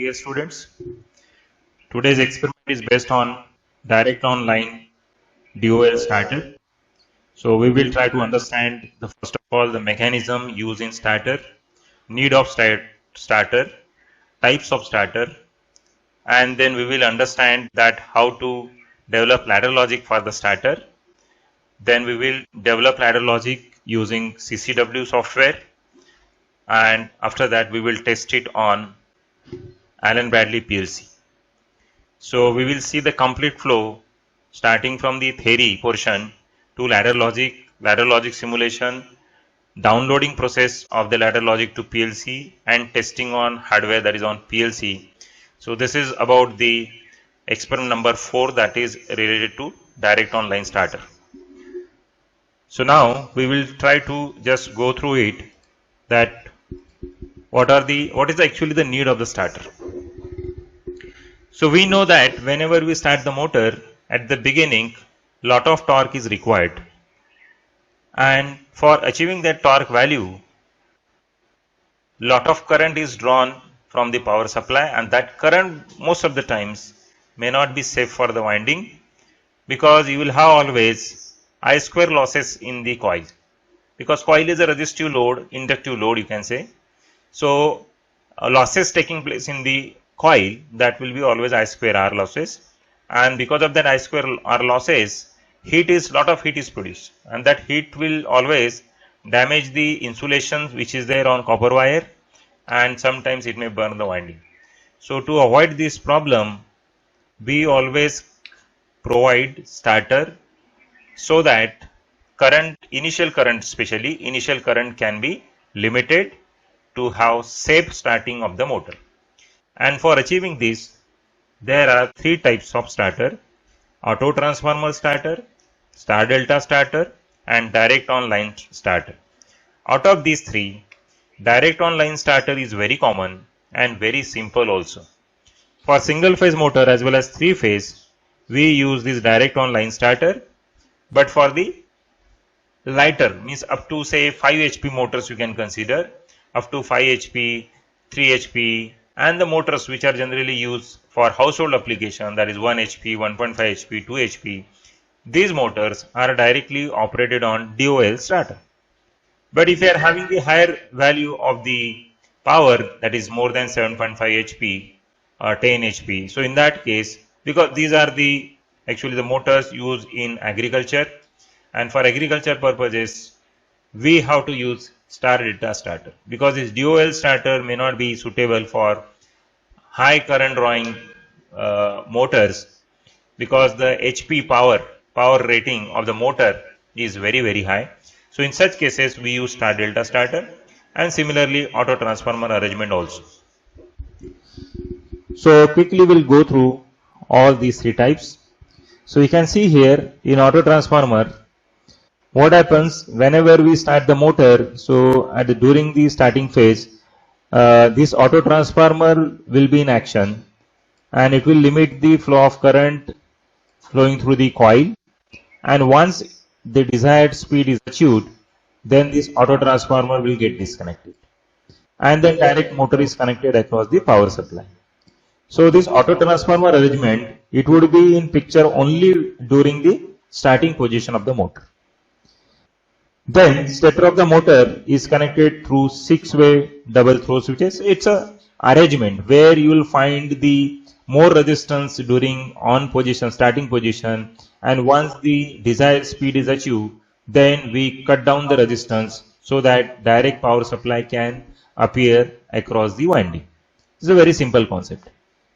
dear students. Today's experiment is based on direct online DOL starter. So we will try to understand first of all the mechanism used in starter, need of starter, types of starter, and then we will understand that how to develop ladder logic for the starter. Then we will develop ladder logic using CCW software, and after that we will test it on Allen Bradley PLC. So we will see the complete flow starting from the theory portion to ladder logic simulation, downloading process of the ladder logic to PLC, and testing on hardware, that is on PLC. So this is about the experiment number 4, that is related to direct online starter. So now we will try to just go through it, that what is actually the need of the starter. So we know that whenever we start the motor, at the beginning lot of torque is required, and for achieving that torque value lot of current is drawn from the power supply, and that current most of the times may not be safe for the winding, because you will have always I square losses in the coil, because coil is a resistive load, inductive load you can say. So losses taking place in the coil, that will be always I square R losses, and because of that I square R losses, lot of heat is produced, and that heat will always damage the insulation which is there on copper wire, and sometimes it may burn the winding. So to avoid this problem, we always provide starter so that initial current can be limited to have safe starting of the motor. And for achieving this, there are 3 types of starter: auto transformer starter, star delta starter, and direct online starter. Out of these 3, direct online starter is very common and very simple also. For single phase motor as well as 3 phase, we use this direct online starter, but for the lighter, means up to say 5 HP motors you can consider, up to 5 HP, 3 HP, and the motors which are generally used for household application, that is 1 HP, 1.5 HP, 2 HP, these motors are directly operated on DOL starter. But if you are having the higher value of the power, that is more than 7.5 HP or 10 HP, so in that case, because these are the motors used in agriculture, and for agriculture purposes we have to use star delta starter, because this DOL starter may not be suitable for high current drawing motors, because the HP power rating of the motor is very high. So in such cases we use star delta starter, and similarly auto transformer arrangement also. So quickly we'll go through all these 3 types. So you can see here in auto transformer, what happens whenever we start the motor. So during the starting phase, this auto transformer will be in action, and it will limit the flow of current flowing through the coil, and once the desired speed is achieved, then this auto transformer will get disconnected, and then direct motor is connected across the power supply. So this auto transformer arrangement, it would be in picture only during the starting position of the motor. Then stator of the motor is connected through 6-way double throw switches. It's a arrangement where you will find the more resistance during starting position, and once the desired speed is achieved, then we cut down the resistance so that direct power supply can appear across the winding. This is a very simple concept,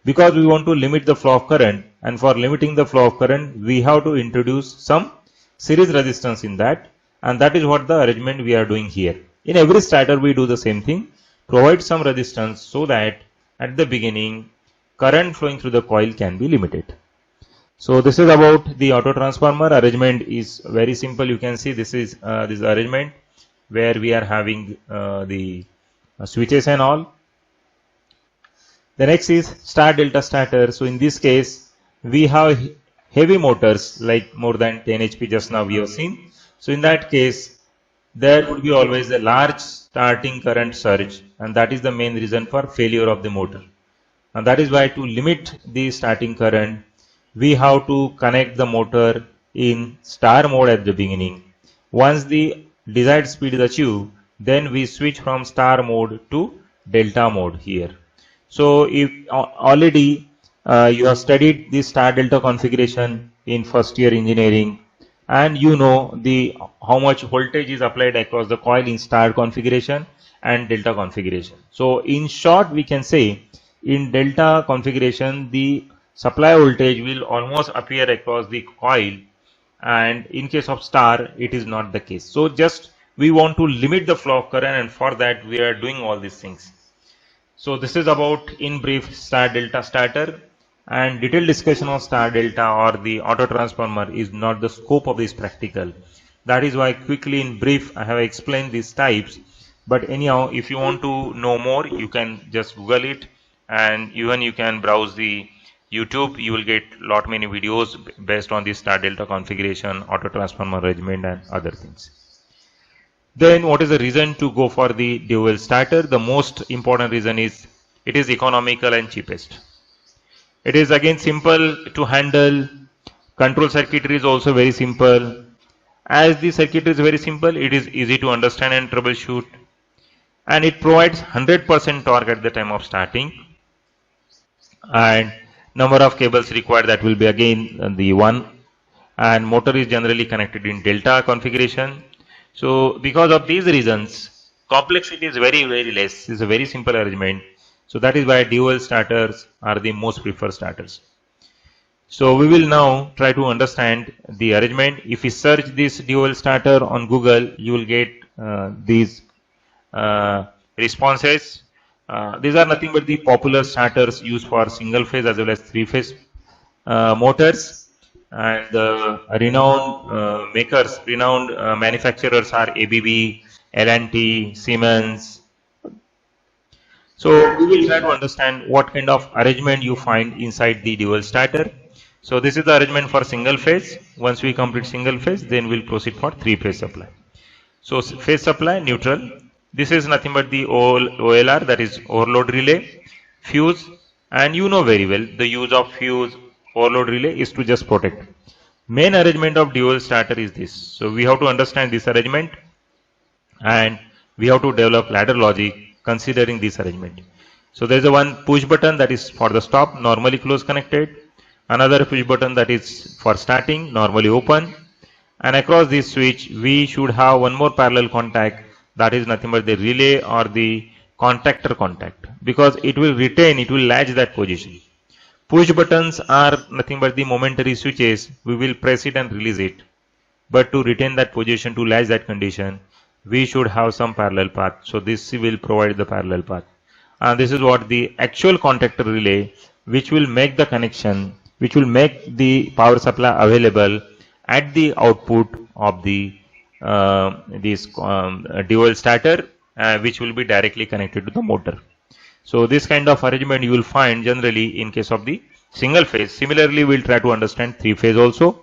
because we want to limit the flow of current, and for limiting the flow of current we have to introduce some series resistance in that, and that is what the arrangement we are doing here. In every starter we do the same thing, provide some resistance so that at the beginning current flowing through the coil can be limited. So this is about the auto transformer. Arrangement is very simple. You can see this is this arrangement where we are having the switches and all. The next is star delta starter. So in this case we have heavy motors like more than 10 HP, just now we have seen. So in that case there would be always a large starting current surge, and that is the main reason for failure of the motor. And that is why to limit the starting current, we have to connect the motor in star mode at the beginning. Once the desired speed is achieved, then we switch from star mode to delta mode here. So if already you have studied the star delta configuration in first year engineering, and you know the how much voltage is applied across the coil in star configuration and delta configuration. So in short, we can say in delta configuration the supply voltage will almost appear across the coil, and in case of star it is not the case. So just we want to limit the flow of current, and for that we are doing all these things. So this is about in brief star delta starter, and detailed discussion of star delta or the auto transformer is not the scope of this practical. That is why quickly in brief I have explained these types. But anyhow, if you want to know more, you can just Google it, and even you can browse the YouTube. You will get lot many videos based on the star delta configuration, auto transformer arrangement, and other things. Then what is the reason to go for the dual starter? The most important reason is it is economical and cheapest. It is again simple to handle. Control circuitry is also very simple. As the circuitry is very simple, it is easy to understand and troubleshoot. And it provides 100% torque at the time of starting. And number of cables required, that will be again the one. And motor is generally connected in delta configuration. So because of these reasons, complexity is very less. It's a very simple arrangement. So that is why dual starters are the most preferred starters. So we will now try to understand the arrangement. If you search this dual starter on Google, you will get these responses. These are nothing but the popular starters used for single phase as well as three phase motors. And renowned makers, renowned manufacturers are ABB, L&T, Siemens. So we will try to understand what kind of arrangement you find inside the dual starter. So this is the arrangement for single phase. Once we complete single phase, then we'll proceed for three phase supply. So phase supply neutral. This is nothing but the OLR, that is overload relay, fuse, and you know very well the use of fuse, overload relay is to just protect. Main arrangement of dual starter is this. So we have to understand this arrangement, and we have to develop ladder logic considering this arrangement. So there is a one push button that is for the stop, normally close connected. Another push button that is for starting, normally open. And across this switch, we should have one more parallel contact, that is nothing but the relay or the contactor contact, because it will retain, it will latch that position. Push buttons are nothing but the momentary switches. We will press it and release it. But to retain that position, to latch that condition, we should have some parallel path. So this will provide the parallel path. And this is what the actual contactor relay, which will make the connection, which will make the power supply available at the output of the this dual starter, which will be directly connected to the motor. So this kind of arrangement you will find generally in case of the single phase. Similarly, we will try to understand three phase also.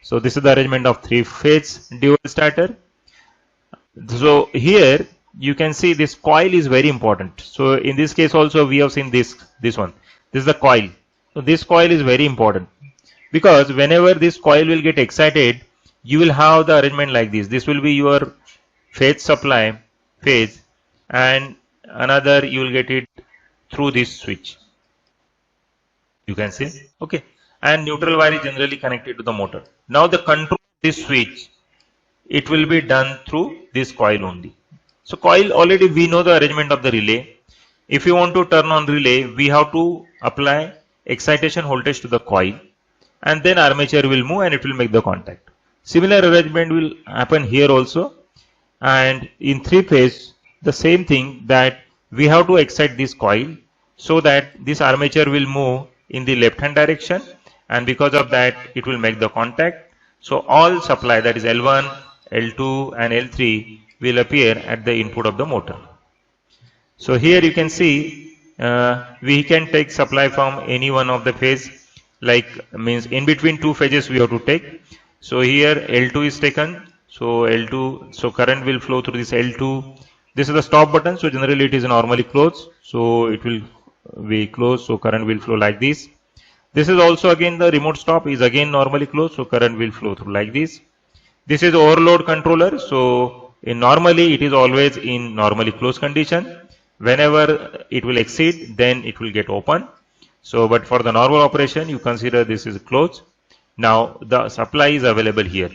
So this is the arrangement of three phase dual starter. So here you can see this coil is very important. So in this case also we have seen this one. This is the coil. So this coil is very important, because whenever this coil will get excited, you will have the arrangement like this. This will be your phase supply phase, and another you will get it through this switch. You can see, okay. And neutral wire is generally connected to the motor. Now the control of this switch, it will be done through this coil only. So coil, already we know the arrangement of the relay. If you want to turn on relay, we have to apply excitation voltage to the coil, and then armature will move and it will make the contact. Similar arrangement will happen here also. And in three phase, the same thing, that we have to excite this coil so that this armature will move in the left hand direction, and because of that it will make the contact. So all supply, that is L1, L2 and L3, will appear at the input of the motor. So here you can see we can take supply from any one of the phase, like means in between two phases we have to take. So here L2 is taken. So L2, so current will flow through this L2. This is the stop button. So generally it is normally closed. So it will we close, so current will flow like this. This is also again the remote stop is again normally closed, so current will flow through like this. This is overload controller, so normally it is always in normally closed condition. Whenever it will exceed, then it will get open. So, but for the normal operation, you consider this is closed. Now the supply is available here.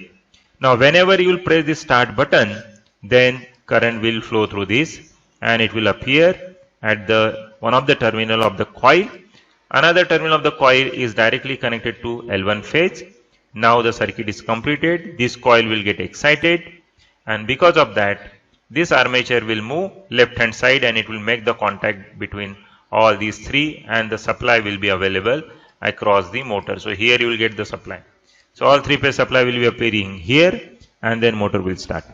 Now whenever you will press the start button, then current will flow through this and it will appear at the one of the terminal of the coil. Another terminal of the coil is directly connected to L1 phase. Now the circuit is completed. This coil will get excited, and because of that, this armature will move left hand side and it will make the contact between all these three, and the supply will be available across the motor. So here you will get the supply. So all three phase supply will be appearing here, and then motor will start.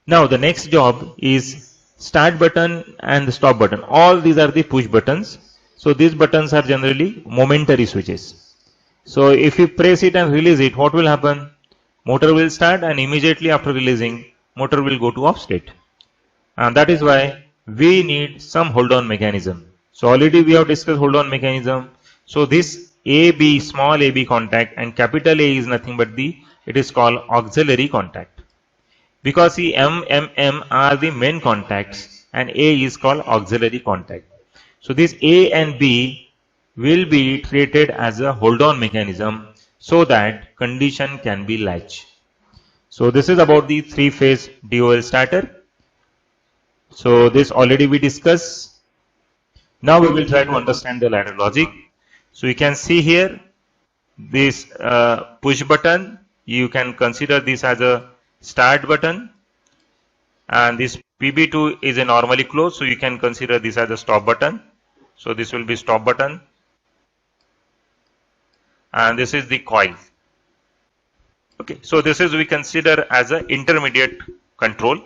Now the next job is start button and the stop button. All these are the push buttons. So these buttons are generally momentary switches. So if you press it and release it, what will happen? Motor will start, and immediately after releasing, motor will go to off state. And that is why we need some hold on mechanism. So already we have discussed hold on mechanism. So this AB, small AB contact, and capital A is nothing but it is called auxiliary contact. Because the M are the main contacts and A is called auxiliary contact. So this A and B will be treated as a hold on mechanism so that condition can be latch. So this is about the three phase DOL starter. So this already we discussed. Now we will try to understand the ladder logic. So you can see here this push button. You can consider this as a start button, and this PB2 is a normally closed, so you can consider this as a stop button. So this will be stop button, and this is the coil. Okay, so this is we consider as an intermediate control,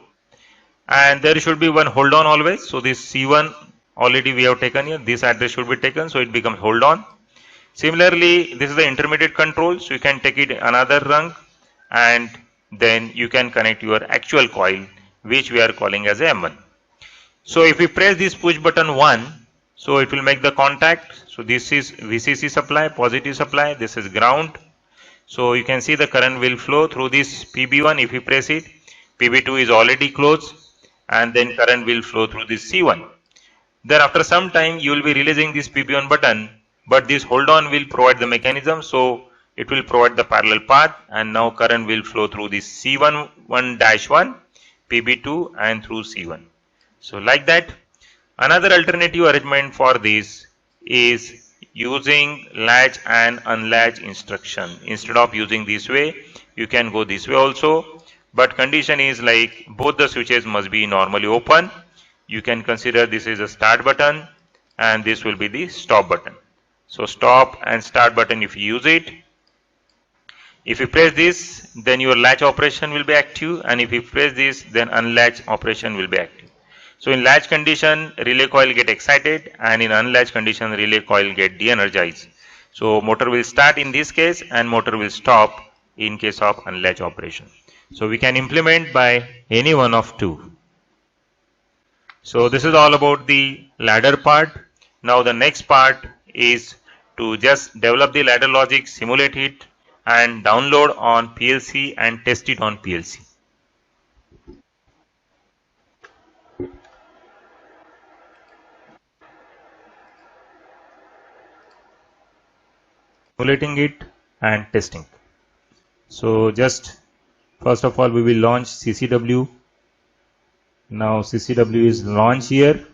and there should be one hold on always. So this C1 already we have taken here, this address should be taken, so it becomes hold on. Similarly, this is the intermediate control, so you can take it another rung, and then you can connect your actual coil, which we are calling as a M1. So if we press this push button 1, so it will make the contact. So this is VCC supply, positive supply, this is ground. So you can see the current will flow through this PB1 if you press it. PB2 is already closed, and then current will flow through this C1. Then after some time you will be releasing this PB1 button, but this hold on will provide the mechanism, so it will provide the parallel path, and now current will flow through this C1 1-1, PB2 and through C1. So like that. Another alternative arrangement for this is using latch and unlatch instruction. Instead of using this way, you can go this way also, but condition is like both the switches must be normally open. You can consider this is a start button and this will be the stop button. So stop and start button, if you use it, if you press this, then your latch operation will be active, and if you press this, then unlatch operation will be active. So in latch condition, relay coil get excited, and in unlatch condition, relay coil get de-energized. So motor will start in this case, and motor will stop in case of unlatch operation. So we can implement by any one of two. So this is all about the ladder part. Now the next part is to just develop the ladder logic, simulate it, and download on PLC and test it on PLC. Simulating it and testing. So just first of all we will launch CCW. Now CCW is launched here.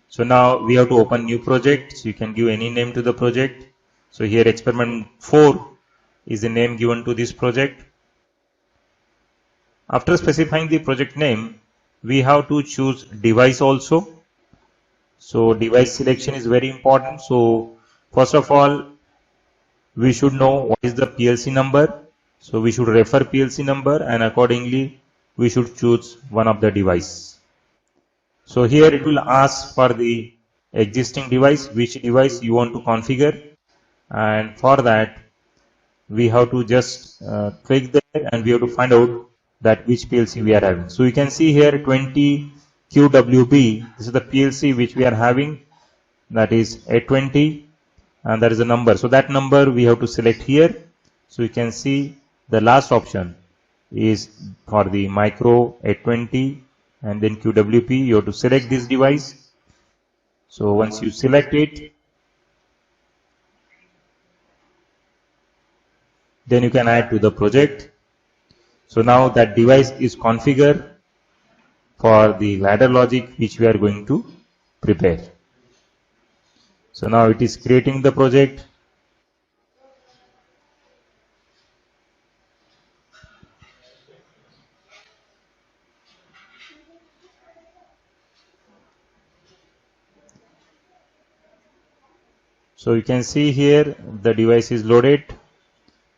So now we have to open new project. So you can give any name to the project. So here experiment 4 is the name given to this project. After specifying the project name, we have to choose device also. So device selection is very important. So first of all, we should know what is the PLC number. So we should refer PLC number, and accordingly we should choose one of the device. So here it will ask for the existing device, which device you want to configure, and for that we have to just click there and we have to find out that which PLC we are having. So you can see here 20 QWB. This is the PLC which we are having, that is 820, and that is the number. So that number we have to select here. So you can see the last option is for the micro 820 and then QWP. You have to select this device. So once you select it, then you can add to the project. So now that device is configured for the ladder logic which we are going to prepare. So now it is creating the project. So you can see here the device is loaded,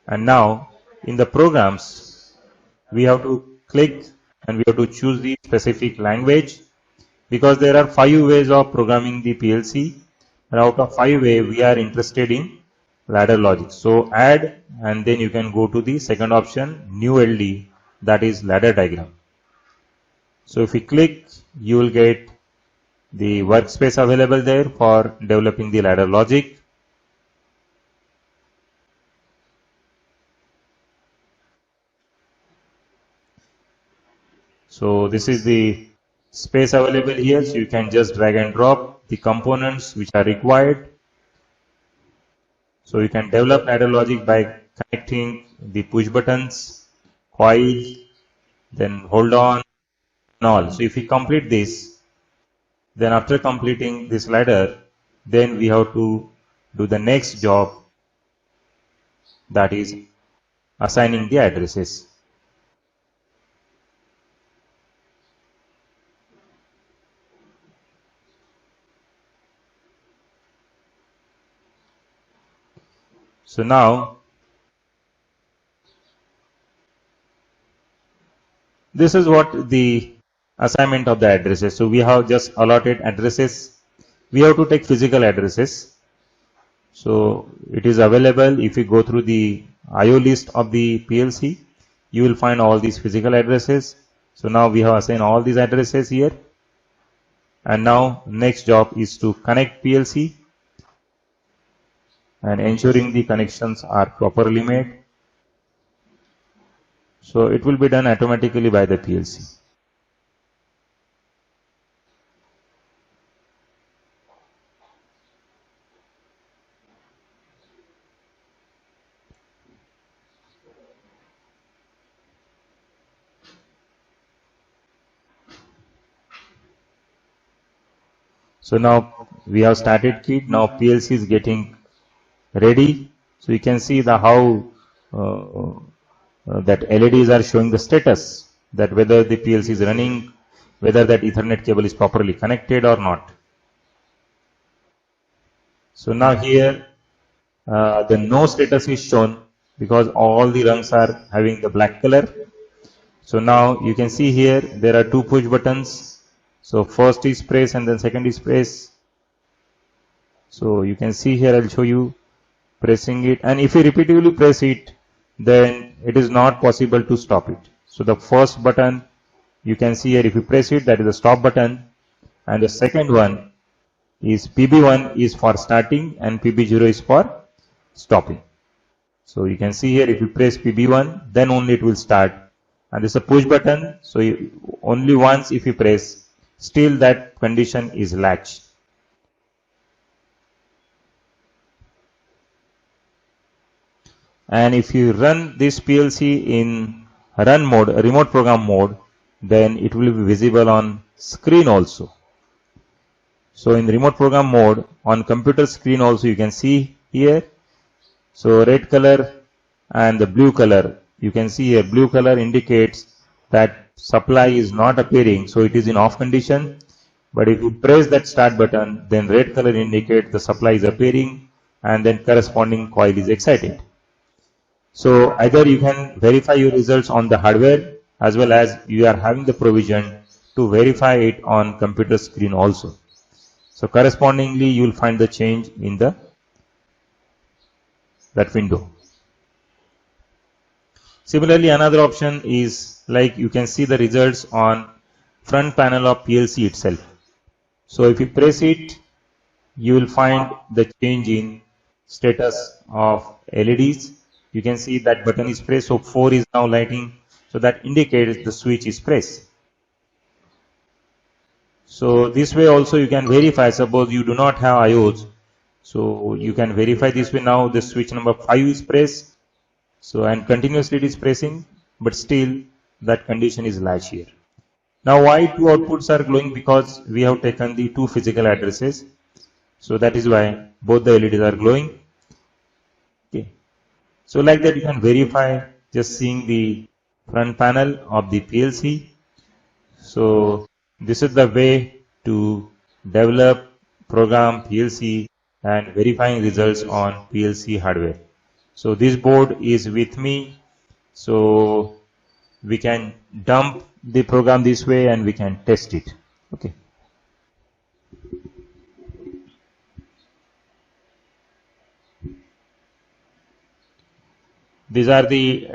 and now in the programs we have to click and we have to choose the specific language, because there are 5 ways of programming the PLC, and out of 5 ways we are interested in ladder logic. So add, and then you can go to the second option, new LD, that is ladder diagram. So if you click, you will get the workspace available there for developing the ladder logic. So this is the space available here, so you can just drag and drop the components which are required. So you can develop ladder logic by connecting the push buttons, coil, then hold on, and all. So if we complete this, then after completing this ladder, then we have to do the next job, that is assigning the addresses. So now this is what the assignment of the addresses. So we have just allotted addresses. We have to take physical addresses. So it is available. If you go through the IO list of the PLC, you will find all these physical addresses. So now we have assigned all these addresses here. And now next job is to connect PLC and ensuring the connections are properly made. So it will be done automatically by the PLC. So now we have started kit. Now PLC is getting ready. So you can see the how that LEDs are showing the status, that whether the PLC is running, whether that Ethernet cable is properly connected or not. So now here the no status is shown because all the rungs are having the black color. So now you can see here there are 2 push buttons. So first is press and then second is press. So you can see here, I'll show you pressing it, and if you repeatedly press it, then it is not possible to stop it. So the first button you can see here, if you press it, that is the stop button, and the second one is PB1 is for starting and PB0 is for stopping. So you can see here, if you press PB1, then only it will start, and this is a push button, so only once if you press, still that condition is latched. And if you run this PLC in run mode, remote program mode, then it will be visible on screen also. So in remote program mode, on computer screen also you can see here. So red color and the blue color, you can see here blue color indicates that supply is not appearing, so it is in off condition. But if you press that start button, then red color indicates the supply is appearing, and then corresponding coil is excited. So either you can verify your results on the hardware, as well as you are having the provision to verify it on computer screen also. So correspondingly you will find the change in that window. Similarly, another option is like you can see the results on front panel of PLC itself. So if you press it, you will find the change in status of LEDs. You can see that button is pressed, so 4 is now lighting, so that indicates the switch is pressed. So this way also you can verify, suppose you do not have IOs, so you can verify this way. Now the switch number 5 is pressed, so and continuously it is pressing, but still that condition is latch here. Now why two outputs are glowing? Because we have taken the two physical addresses, so that is why both the LEDs are glowing. Okay. So like that you can verify just seeing the front panel of the PLC. So this is the way to develop, program PLC and verifying results on PLC hardware. So this board is with me, so we can dump the program this way and we can test it. Okay. These are the